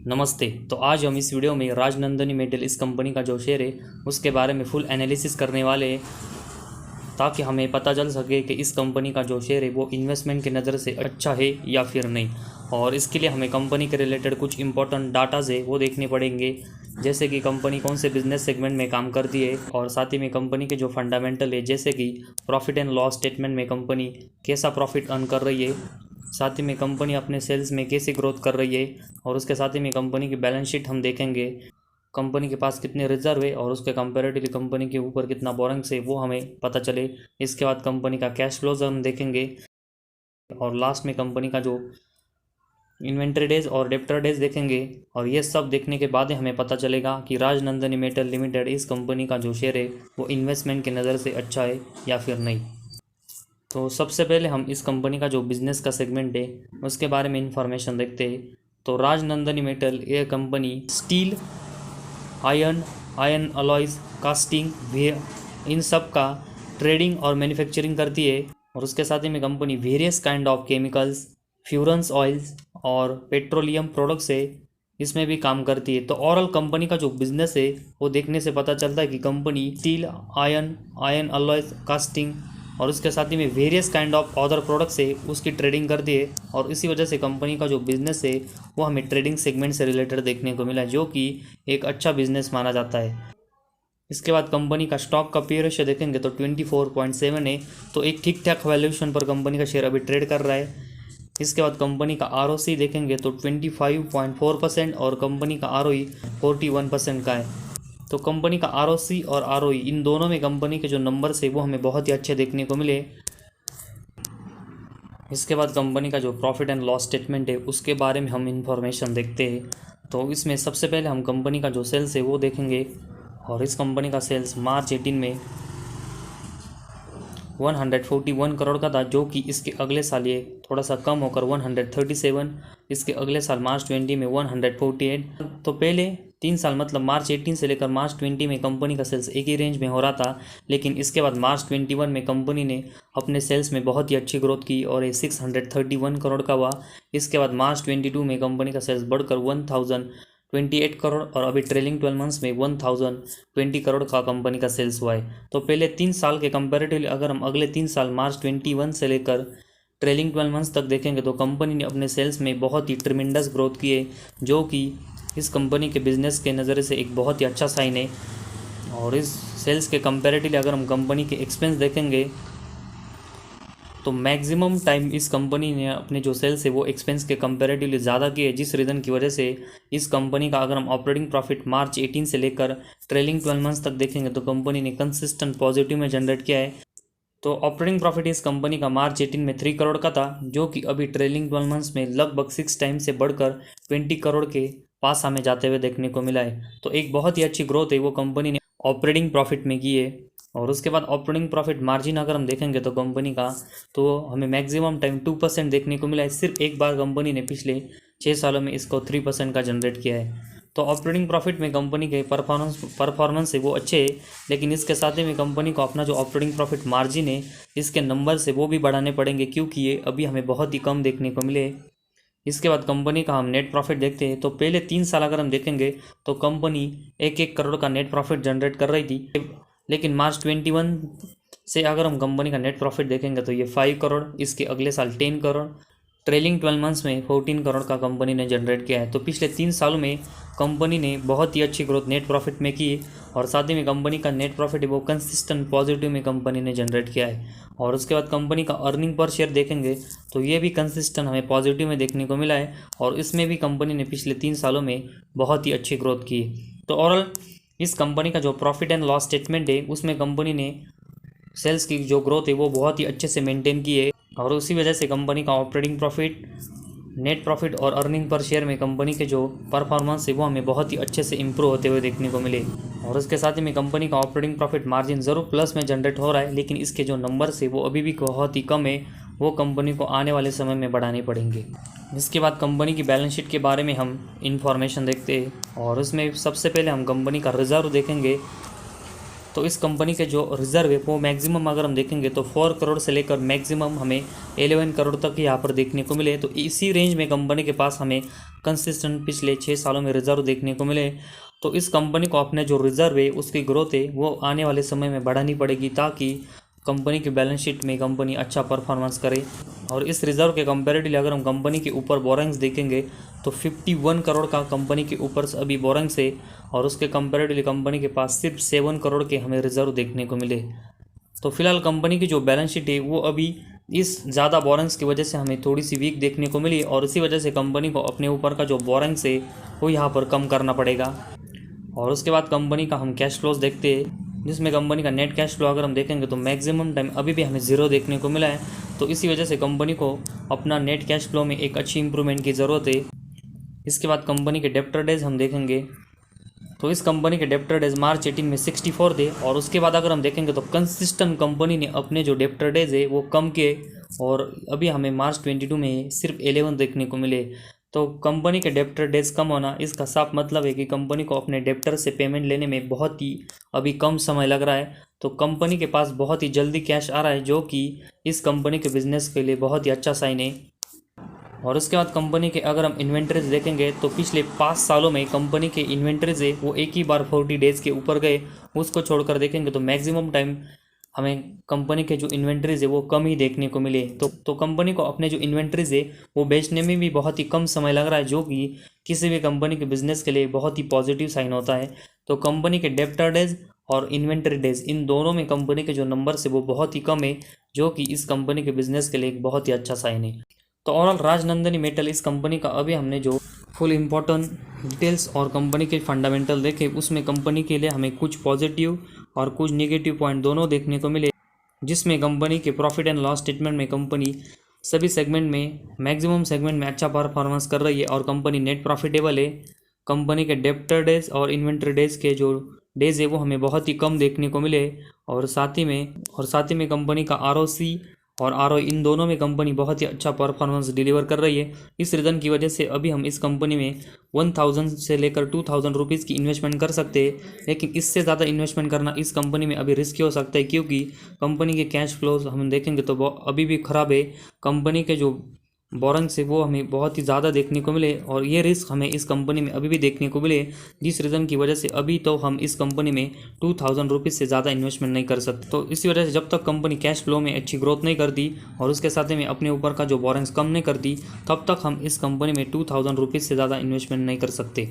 नमस्ते। तो आज हम इस वीडियो में राजनंदनी मेटल इस कंपनी का जो शेयर है उसके बारे में फुल एनालिसिस करने वाले हैं, ताकि हमें पता चल सके कि इस कंपनी का जो शेयर है वो इन्वेस्टमेंट की नज़र से अच्छा है या फिर नहीं। और इसके लिए हमें कंपनी के रिलेटेड कुछ इंपॉर्टेंट डाटाज है वो देखने पड़ेंगे, जैसे कि कंपनी कौन से बिजनेस सेगमेंट में काम करती है, और साथ ही में कंपनी के जो फंडामेंटल है, जैसे कि प्रॉफिट एंड लॉस स्टेटमेंट में कंपनी कैसा प्रॉफिट अर्न कर रही है, साथ ही में कंपनी अपने सेल्स में कैसे ग्रोथ कर रही है, और उसके साथ ही में कंपनी की बैलेंस शीट हम देखेंगे, कंपनी के पास कितने रिजर्व है और उसके कंपैरेटिवली कंपनी के ऊपर कितना बोरिंग्स है वो हमें पता चले। इसके बाद कंपनी का कैश फ्लोज हम देखेंगे, और लास्ट में कंपनी का जो इन्वेंट्री डेज और डेप्टर डेज देखेंगे। और ये सब देखने के बाद ही हमें पता चलेगा कि राजनंदनी मेटल लिमिटेड इस कंपनी का जो शेयर है वो इन्वेस्टमेंट की नज़र से अच्छा है या फिर नहीं। तो सबसे पहले हम इस कंपनी का जो बिज़नेस का सेगमेंट है उसके बारे में इंफॉर्मेशन देखते हैं। तो राजनंदनी मेटल ये company steel, iron alloys, casting, इन सब का ट्रेडिंग और मैन्युफैक्चरिंग करती है। और उसके साथ ही में company various kind of chemicals, furnace oils और पेट्रोलियम प्रोडक्ट्स है इसमें भी काम करती है। तो ओवरऑल कंपनी का जो बिज़नेस है वो देखने से पता चलता है कि company steel, iron alloys, casting और उसके साथ ही में various kind of other products है उसकी ट्रेडिंग करती है। और इसी वजह से कंपनी का जो बिज़नेस है वो हमें ट्रेडिंग सेगमेंट से रिलेटेड देखने को मिला है, जो कि एक अच्छा बिजनेस माना जाता है। इसके बाद कंपनी का स्टॉक का पी रेशियो देखेंगे तो 24.7 है, तो एक ठीक ठाक वैल्यूएशन पर कंपनी का शेयर अभी ट्रेड कर रहा है। इसके बाद कंपनी का आरओसी देखेंगे तो 25.4% और कंपनी का आरओई 41% का है। तो कंपनी का आरओसी और आरओई इन दोनों में कंपनी के जो नंबर्स है वो हमें बहुत ही अच्छे देखने को मिले। इसके बाद कंपनी का जो प्रॉफिट एंड लॉस स्टेटमेंट है उसके बारे में हम इंफॉर्मेशन देखते हैं। तो इसमें सबसे पहले हम कंपनी का जो सेल्स है वो देखेंगे, और इस कंपनी का सेल्स मार्च 18 में 141 करोड़ का था, जो कि इसके अगले साल ये थोड़ा सा कम होकर 137, इसके अगले साल मार्च 20 में 148। तो पहले 3 साल मतलब मार्च 18 से लेकर मार्च 20 में कंपनी का सेल्स एक ही रेंज में हो रहा था, लेकिन इसके बाद मार्च 21 में कंपनी ने अपने सेल्स में बहुत ही अच्छी ग्रोथ की और ये 631 करोड़ का हुआ। इसके बाद मार्च 22 में कंपनी का सेल्स बढ़कर 1028 करोड़ और अभी ट्रेलिंग 12 मंथ्स में 1020 करोड़ का कंपनी का सेल्स हुआ है। तो पहले 3 साल के कंपैरेटिवली अगर हम अगले 3 साल मार्च 21 से लेकर ट्रेलिंग 12 मंथ्स तक देखेंगे तो कंपनी ने अपने सेल्स में बहुत ही ट्रिमेंडस ग्रोथ की है, जो कि इस कंपनी के बिज़नेस के नज़रिए से एक बहुत ही अच्छा साइन है। और इस सेल्स के कंपैरेटिवली अगर हम कंपनी के एक्सपेंस देखेंगे तो मैक्सिमम टाइम इस कंपनी ने अपने जो सेल्स है वो एक्सपेंस के कंपैरेटिवली ज़्यादा किए, जिस रीज़न की वजह से इस कंपनी का अगर हम ऑपरेटिंग प्रॉफिट मार्च 18 से लेकर ट्रेलिंग 12 मंथ्स तक देखेंगे तो कंपनी ने कंसिस्टेंट पॉजिटिव में जनरेट किया है। तो ऑपरेटिंग प्रॉफिट इस कंपनी का मार्च 18 में 3 करोड़ का था, जो कि अभी ट्रेलिंग 12 मंथ्स में लगभग 6 टाइम से बढ़कर 20 करोड़ के पास हमें जाते हुए देखने को मिला है। तो एक बहुत ही अच्छी ग्रोथ है वो कंपनी ने ऑपरेटिंग प्रॉफिट में की है। और उसके बाद ऑपरेटिंग प्रॉफिट मार्जिन अगर हम देखेंगे तो कंपनी का तो हमें मैक्सिमम टाइम 2% देखने को मिला है। सिर्फ एक बार कंपनी ने पिछले 6 सालों में इसको 3% का जनरेट किया है। तो ऑपरेटिंग प्रॉफिट में कंपनी के परफॉर्मेंस है वो अच्छे है, लेकिन इसके साथ ही में कंपनी को अपना जो ऑपरेटिंग प्रॉफिट मार्जिन है इसके नंबर से वो भी बढ़ाने पड़ेंगे, क्योंकि ये अभी हमें बहुत ही कम देखने को मिले। इसके बाद कंपनी का हम नेट प्रॉफिट देखते हैं। तो पहले 3 साल अगर हम देखेंगे तो कंपनी 1 करोड़ का नेट प्रॉफिट जनरेट कर रही थी, लेकिन मार्च 21 से अगर हम कंपनी का नेट प्रॉफिट देखेंगे तो ये 5 करोड़, इसके अगले साल 10 करोड़, ट्रेलिंग 12 मंथ्स में 14 करोड़ का कंपनी ने जनरेट किया है। तो पिछले 3 सालों में कंपनी ने बहुत ही अच्छी ग्रोथ नेट प्रॉफिट में की, और साथ ही में कंपनी का नेट प्रॉफिट वो कंसिस्टेंट पॉजिटिव में कंपनी ने जनरेट किया है। और उसके बाद कंपनी का अर्निंग पर शेयर देखेंगे तो ये भी कंसिस्टेंट हमें पॉजिटिव में देखने को मिला है, और इसमें भी कंपनी ने पिछले 3 सालों में बहुत ही अच्छी ग्रोथ की है। तो ओवरऑल इस कंपनी का जो प्रॉफिट एंड लॉस स्टेटमेंट है उसमें कंपनी ने सेल्स की जो ग्रोथ है वो बहुत ही अच्छे से मेंटेन की है, और उसी वजह से कंपनी का ऑपरेटिंग प्रॉफिट, नेट प्रॉफिट और अर्निंग पर शेयर में कंपनी के जो परफॉर्मेंस है वो हमें बहुत ही अच्छे से इंप्रूव होते हुए देखने को मिले। और उसके साथ ही में कंपनी का ऑपरेटिंग प्रॉफिट मार्जिन ज़रूर प्लस में जनरेट हो रहा है, लेकिन इसके जो नंबर्स है वो अभी भी बहुत ही कम है, वो कंपनी को आने वाले समय में बढ़ाने पड़ेंगे। इसके बाद कंपनी की बैलेंस शीट के बारे में हम इंफॉर्मेशन देखते हैं, और उसमें सबसे पहले हम कंपनी का रिजर्व देखेंगे। तो इस कंपनी के जो रिजर्व है वो मैक्सिमम अगर हम देखेंगे तो 4 करोड़ से लेकर मैक्सिमम हमें 11 करोड़ तक यहाँ पर देखने को मिले। तो इसी रेंज में कंपनी के पास हमें कंसिस्टेंट पिछले 6 सालों में रिजर्व देखने को मिले। तो इस कंपनी को अपने जो रिजर्व है उसकी ग्रोथ है वो आने वाले समय में बढ़ानी पड़ेगी ताकि कंपनी की बैलेंस शीट में कंपनी अच्छा परफॉर्मेंस करे। और इस रिजर्व के कंपेरेटिवली अगर हम कंपनी के ऊपर बोरिंग्स देखेंगे तो 51 करोड़ का कंपनी के ऊपर अभी बोरिंग्स है और उसके कंपेरेटिवली कंपनी के पास सिर्फ 7 करोड़ के हमें रिजर्व देखने को मिले। तो फिलहाल कंपनी की जो बैलेंस शीट है वो अभी इस ज़्यादा बोरिंग्स की वजह से हमें थोड़ी सी वीक देखने को मिली और इसी वजह से कंपनी को अपने ऊपर का जो बोरिंग्स है वो यहाँ पर कम करना पड़ेगा। और उसके बाद कंपनी का हम कैश फ्लोज देखते हैं, जिसमें कंपनी का नेट कैश फ्लो अगर हम देखेंगे तो मैक्सिमम टाइम अभी भी हमें ज़ीरो देखने को मिला है। तो इसी वजह से कंपनी को अपना नेट कैश फ्लो में एक अच्छी इंप्रूवमेंट की ज़रूरत है। इसके बाद कंपनी के डेप्टर डेज हम देखेंगे तो इस कंपनी के डेप्टर डेज मार्च 18 में 64 थे और उसके बाद अगर हम देखेंगे तो कंसिस्टेंट कंपनी ने अपने जो डेप्टर डेज है वो कम किए और अभी हमें मार्च 22 में सिर्फ 11 देखने को मिले। तो कंपनी के डेप्टर डेज कम होना इसका साफ मतलब है कि कंपनी को अपने डेप्टर से पेमेंट लेने में बहुत ही अभी कम समय लग रहा है। तो कंपनी के पास बहुत ही जल्दी कैश आ रहा है जो कि इस कंपनी के बिजनेस के लिए बहुत ही अच्छा साइन है। और उसके बाद कंपनी के अगर हम इन्वेंटरीज देखेंगे तो पिछले 5 सालों में कंपनी के इन्वेंटरीज है वो एक ही बार 40 डेज़ के ऊपर गए। उसको छोड़कर देखेंगे तो मैक्सिमम टाइम हमें कंपनी के जो इन्वेंटरीज है वो कम ही देखने को मिले। तो कंपनी को अपने जो इन्वेंटरीज है वो बेचने में भी बहुत ही कम समय लग रहा है जो कि किसी भी कंपनी के बिजनेस के लिए बहुत ही पॉजिटिव साइन होता है। तो कंपनी के डेप्टर डेज और इन्वेंटरी डेज इन दोनों में कंपनी के जो नंबर्स है वो बहुत ही कम है जो कि इस कंपनी के बिजनेस के लिए एक बहुत ही अच्छा साइन है। तो ओवरऑल राजनंदनी मेटल इस कंपनी का अभी हमने जो फुल इम्पोर्टेंट डिटेल्स और कंपनी के फंडामेंटल देखे उसमें कंपनी के लिए हमें कुछ पॉजिटिव और कुछ नेगेटिव पॉइंट दोनों देखने को मिले, जिसमें कंपनी के प्रॉफिट एंड लॉस स्टेटमेंट में कंपनी सभी सेगमेंट में मैक्सिमम सेगमेंट में अच्छा परफॉर्मेंस कर रही है और कंपनी नेट प्रॉफिटेबल है। कंपनी के डेप्टर डेज और इन्वेंटरी डेज के जो डेज है वो हमें बहुत ही कम देखने को मिले और साथ ही में कंपनी का ROC और ROE इन दोनों में कंपनी बहुत ही अच्छा परफॉर्मेंस डिलीवर कर रही है। इस रीज़न की वजह से अभी हम इस कंपनी में 1000 से लेकर 2000 रुपीज़ की इन्वेस्टमेंट कर सकते हैं, लेकिन इससे ज़्यादा इन्वेस्टमेंट करना इस कंपनी में अभी रिस्की हो सकता है क्योंकि कंपनी के कैश फ्लोज हम देखेंगे तो अभी भी ख़राब है। कंपनी के जो बोरिंग्स है वो हमें बहुत ही ज़्यादा देखने को मिले और ये रिस्क हमें इस कंपनी में अभी भी देखने को मिले, जिस रीज़न की वजह से अभी तो हम इस कंपनी में 2000 रुपीज़ से ज़्यादा इन्वेस्टमेंट नहीं कर सकते। तो इसी वजह से जब तक कंपनी कैश फ्लो में अच्छी ग्रोथ नहीं करती और उसके साथ में अपने ऊपर का जो बोरिंग्स कम नहीं करती तब तक हम इस कंपनी में 2000 रुपीज़ से ज़्यादा इन्वेस्टमेंट नहीं कर सकते।